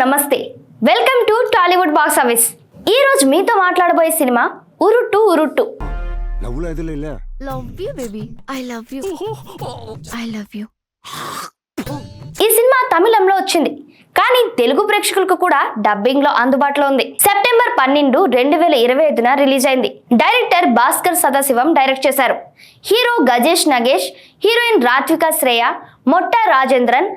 నమస్తే. Welcome to Tollywood box office. ఈ రోజు మీతో మాట్లాడబోయే cinema ఉరుట్టు ఉరుట్టు. Love you, baby. I love you. I love you. ఈ సినిమా తమిళంలో వచ్చింది, కానీ తెలుగు ప్రేక్షకులకు కూడా డబ్బింగ్ లో అందుబాటులో ఉంది. సెప్టెంబర్ 12, 2025 రిలీజ్ అయింది. డైరెక్టర్ భాస్కర్ సదాశివం డైరెక్ట్ చేశారు. హీరో గజేష్ నగేష్, హీరోయిన్ రాత్విక శ్రేయ, మొట్ట రాజేంద్రన్,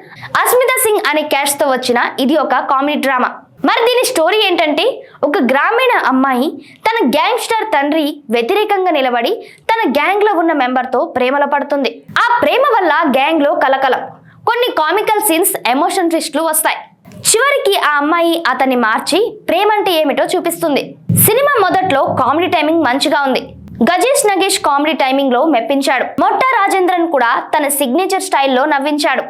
అస్మితా సింగ్ అనే క్యాస్ట్ తో వచ్చిన ఇది ఒక కామెడీ డ్రామా. మరి దీని స్టోరీ ఏంటంటే, ఒక గ్రామీణ అమ్మాయి తన గ్యాంగ్స్టర్ తండ్రి వ్యతిరేకంగా నిలబడి తన గ్యాంగ్ లో ఉన్న మెంబర్ తో ప్రేమలో పడుతుంది. ఆ ప్రేమ వల్ల గ్యాంగ్ లో కలకలం, కొన్ని కామికల్ సీన్స్, ఎమోషన్ ట్విస్ట్లు వస్తాయి. చివరికి ఆ అమ్మాయి అతన్ని మార్చి ప్రేమంటే ఏమిటో చూపిస్తుంది. సినిమా మొదట్లో కామెడీ టైమింగ్ మంచిగా ఉంది. గజేష్ నగేష్ కామెడీ టైమింగ్ లో మెప్పించాడు. మొట్ట రాజేంద్రన్ కూడా తన సిగ్నేచర్ స్టైల్లో నవ్వించాడు.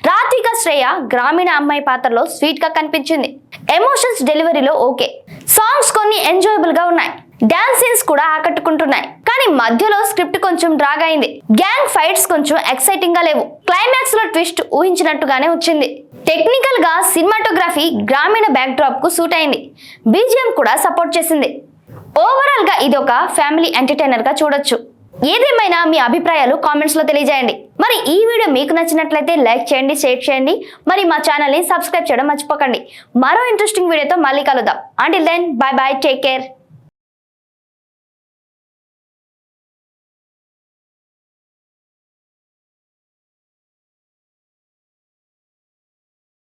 రాధిక శ్రేయ గ్రామీణ అమ్మాయి పాత్రలో స్వీట్ గా కనిపించింది. ఎమోషన్స్ డెలివరీలో ఓకే. సాంగ్స్ కొన్ని ఎంజాయబుల్ గా ఉన్నాయి. డాన్స్ సీన్స్ కూడా ఆకట్టుకుంటున్నాయి. కానీ మధ్యలో స్క్రిప్ట్ కొంచెం డ్రాగ్ అయింది. గ్యాంగ్ ఫైట్స్ కొంచెం ఎక్సైటింగ్ గా లేవు. క్లైమాక్స్ లో ట్విస్ట్ ఊహించినట్టుగానే వచ్చింది. టెక్నికల్ గా సినిమాటోగ్రఫీ గ్రామీణ బ్యాక్ డ్రాప్ కు సూట్ అయింది. బీజిఎం కూడా సపోర్ట్ చేసింది. ఓవరాల్ గా ఇది ఒక ఫ్యామిలీ ఎంటర్టైనర్ గా చూడొచ్చు. ఏదేమైనా మీ అభిప్రాయాలు కామెంట్స్ లో తెలియజేయండి. మరి ఈ వీడియో మీకు నచ్చినట్లయితే లైక్ చేయండి, షేర్ చేయండి. మరి మా ఛానల్ ని సబ్స్క్రైబ్ చేయడం మర్చిపోకండి. మరో ఇంట్రెస్టింగ్ వీడియోతో మళ్ళీ కలుద్దాం. Until then, bye bye, take care.